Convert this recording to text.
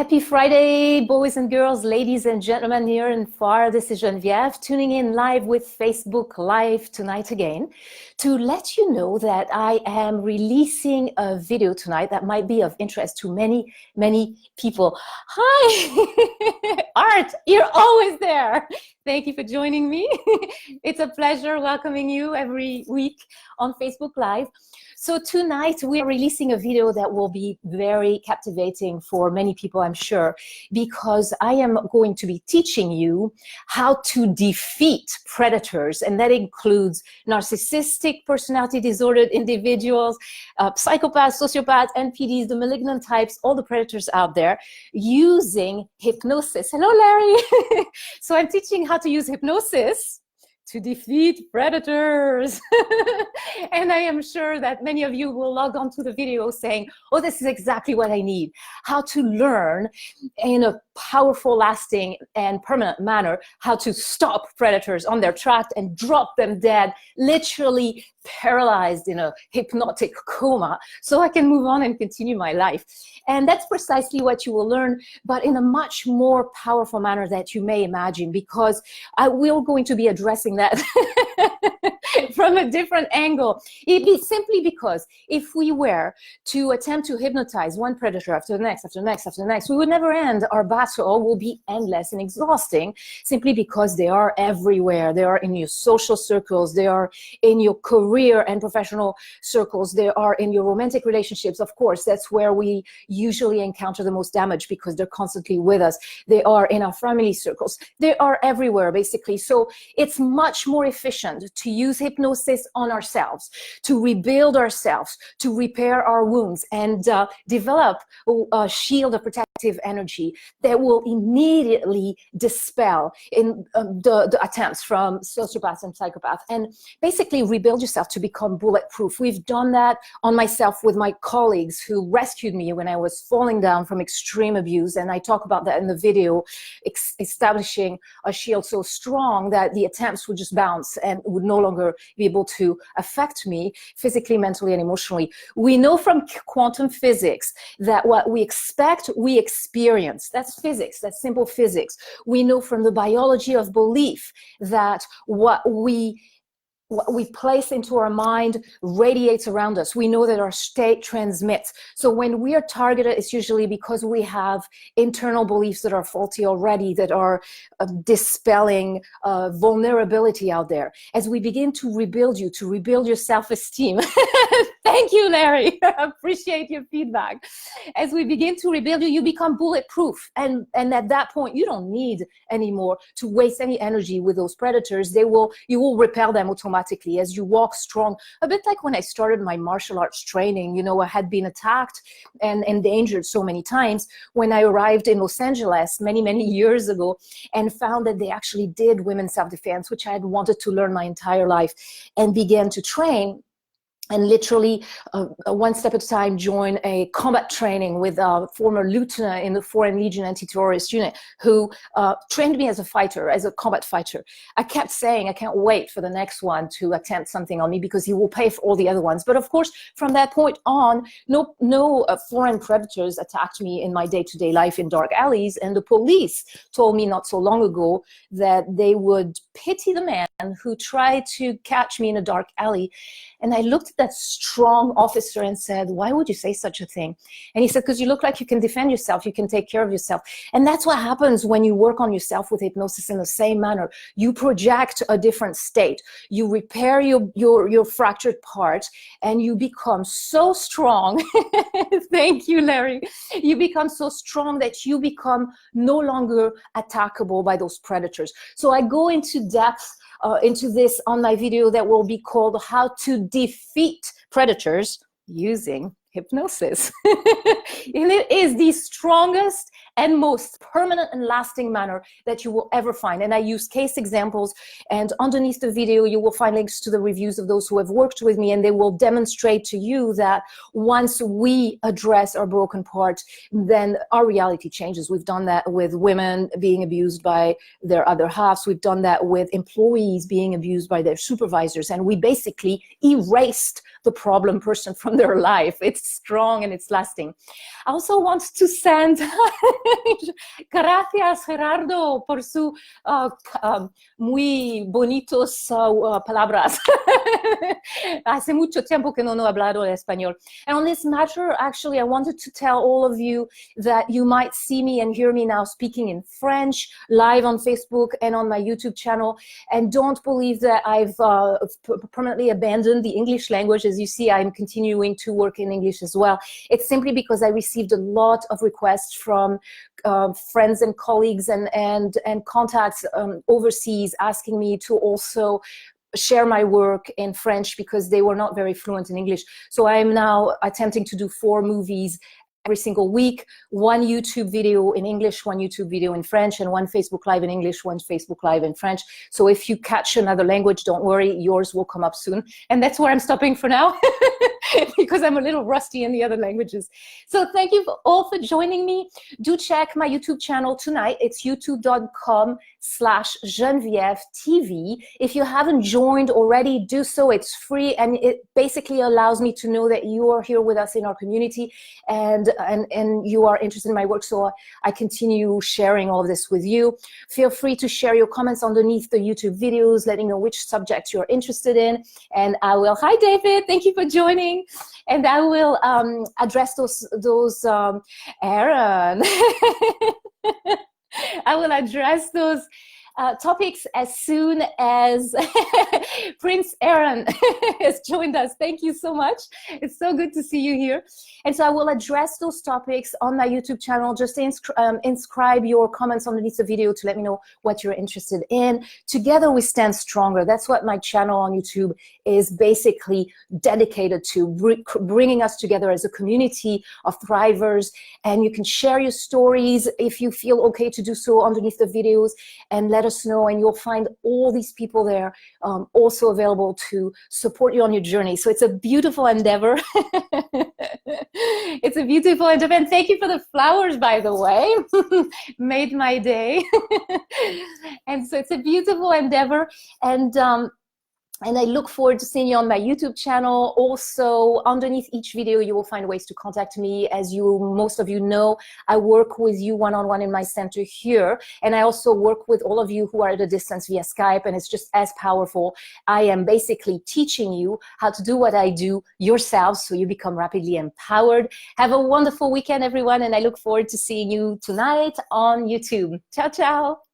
Happy Friday, boys and girls, ladies and gentlemen near and far. This is Genvièv, tuning in live with Facebook Live tonight again to let you know that I am releasing a video tonight that might be of interest to many, many people. Hi, Art, you're always there. Thank you for joining me. It's a pleasure welcoming you every week on Facebook Live. So tonight we are releasing a video that will be very captivating for many people, I'm sure, because I am going to be teaching you how to defeat predators, and that includes narcissistic personality disordered individuals, psychopaths, sociopaths, NPDs, the malignant types, all the predators out there, using hypnosis. Hello, Larry. So I'm teaching how to use hypnosis to defeat predators. And I am sure that many of you will log on to the video saying, oh, this is exactly what I need. How to learn in a powerful, lasting, and permanent manner how to stop predators on their track and drop them dead, literally paralyzed in a hypnotic coma, so I can move on and continue my life. And that's precisely what you will learn, but in a much more powerful manner that you may imagine, because we're going to be addressing that from a different angle. It is simply because if we were to attempt to hypnotize one predator after the next, after the next, after the next, we would never end. Our battle will be endless and exhausting, simply because they are everywhere. They are in your social circles, they are in your career and professional circles, they are in your romantic relationships. Of course, that's where we usually encounter the most damage because they're constantly with us. They are in our family circles. They are everywhere, basically. So it's much more efficient to use hypnosis on ourselves, to rebuild ourselves, to repair our wounds, and develop a shield of protective energy that will immediately dispel in the attempts from sociopaths and psychopaths, and basically rebuild yourself to become bulletproof. We've done that on myself with my colleagues who rescued me when I was falling down from extreme abuse, and I talk about that in the video, establishing a shield so strong that the attempts would just bounce and would no longer be able to affect me physically, mentally, and emotionally. We know from quantum physics that what we expect, we experience. That's physics, that's simple physics. We know from the biology of belief that what we place into our mind radiates around us. We know that our state transmits. So when we are targeted, it's usually because we have internal beliefs that are faulty already, that are dispelling vulnerability out there. As we begin to rebuild you, to rebuild your self-esteem, thank you, Larry, I appreciate your feedback. As we begin to rebuild you, you become bulletproof. And at that point, you don't need anymore to waste any energy with those predators. You will repel them automatically as you walk strong. A bit like when I started my martial arts training, you know, I had been attacked and endangered so many times when I arrived in Los Angeles many, many years ago and found that they actually did women's self-defense, which I had wanted to learn my entire life, and began to train. And literally, one step at a time, join a combat training with a former lieutenant in the Foreign Legion anti-terrorist unit who trained me as a fighter, as a combat fighter. I kept saying, I can't wait for the next one to attempt something on me because he will pay for all the other ones. But of course, from that point on, no foreign predators attacked me in my day-to-day life in dark alleys. And the police told me not so long ago that they would pity the man who tried to catch me in a dark alley. And I looked at that strong officer and said, why would you say such a thing? And he said, because you look like you can defend yourself, you can take care of yourself. And that's what happens when you work on yourself with hypnosis in the same manner. You project a different state. You repair your fractured part, and you become so strong. Thank you, Larry. You become so strong that you become no longer attackable by those predators. So I go into depth into this on my video that will be called How to Defeat Predators Using Hypnosis. And it is the strongest and most permanent and lasting manner that you will ever find. And I use case examples, and underneath the video you will find links to the reviews of those who have worked with me, and they will demonstrate to you that once we address our broken part, then our reality changes. We've done that with women being abused by their other halves. We've done that with employees being abused by their supervisors, and we basically erased the problem person from their life. It's strong and it's lasting. I also want to send Gracias, Gerardo, por su muy bonitos palabras. Hace mucho tiempo que no he hablado español. And on this matter, actually, I wanted to tell all of you that you might see me and hear me now speaking in French, live on Facebook and on my YouTube channel. And don't believe that I've permanently abandoned the English language. As you see, I'm continuing to work in English as well. It's simply because I received a lot of requests from friends and colleagues and contacts overseas asking me to also share my work in French because they were not very fluent in English. So I'm now attempting to do 4 movies every single week, 1 YouTube video in English, 1 YouTube video in French, and 1 Facebook Live in English, 1 Facebook Live in French. So if you catch another language, don't worry, yours will come up soon. And that's where I'm stopping for now because I'm a little rusty in the other languages. So thank you all for joining me. Do check my YouTube channel tonight. It's youtube.com/Genvièv TV. If you haven't joined already, do so. It's free, and it basically allows me to know that you are here with us in our community and you are interested in my work, so I continue sharing all of this with you. Feel free to share your comments underneath the YouTube videos, letting know which subjects you're interested in, and I will, hi David, thank you for joining, and I will address those Aaron, I will address those topics as soon as Prince Aaron has joined us. Thank you so much. It's so good to see you here. And so I will address those topics on my YouTube channel. Just inscribe your comments underneath the video to let me know what you're interested in. Together we stand stronger. That's what my channel on YouTube is basically dedicated to, bringing us together as a community of thrivers. And you can share your stories if you feel okay to do so underneath the videos, and let us know, and you'll find all these people there also available to support you on your journey. So it's a beautiful endeavor. It's a beautiful endeavor, and thank you for the flowers, by the way. Made my day. And so it's a beautiful endeavor, and I look forward to seeing you on my YouTube channel. Also, underneath each video, you will find ways to contact me. As most of you know, I work with you one-on-one in my center here. And I also work with all of you who are at a distance via Skype, and it's just as powerful. I am basically teaching you how to do what I do yourself, so you become rapidly empowered. Have a wonderful weekend, everyone, and I look forward to seeing you tonight on YouTube. Ciao, ciao.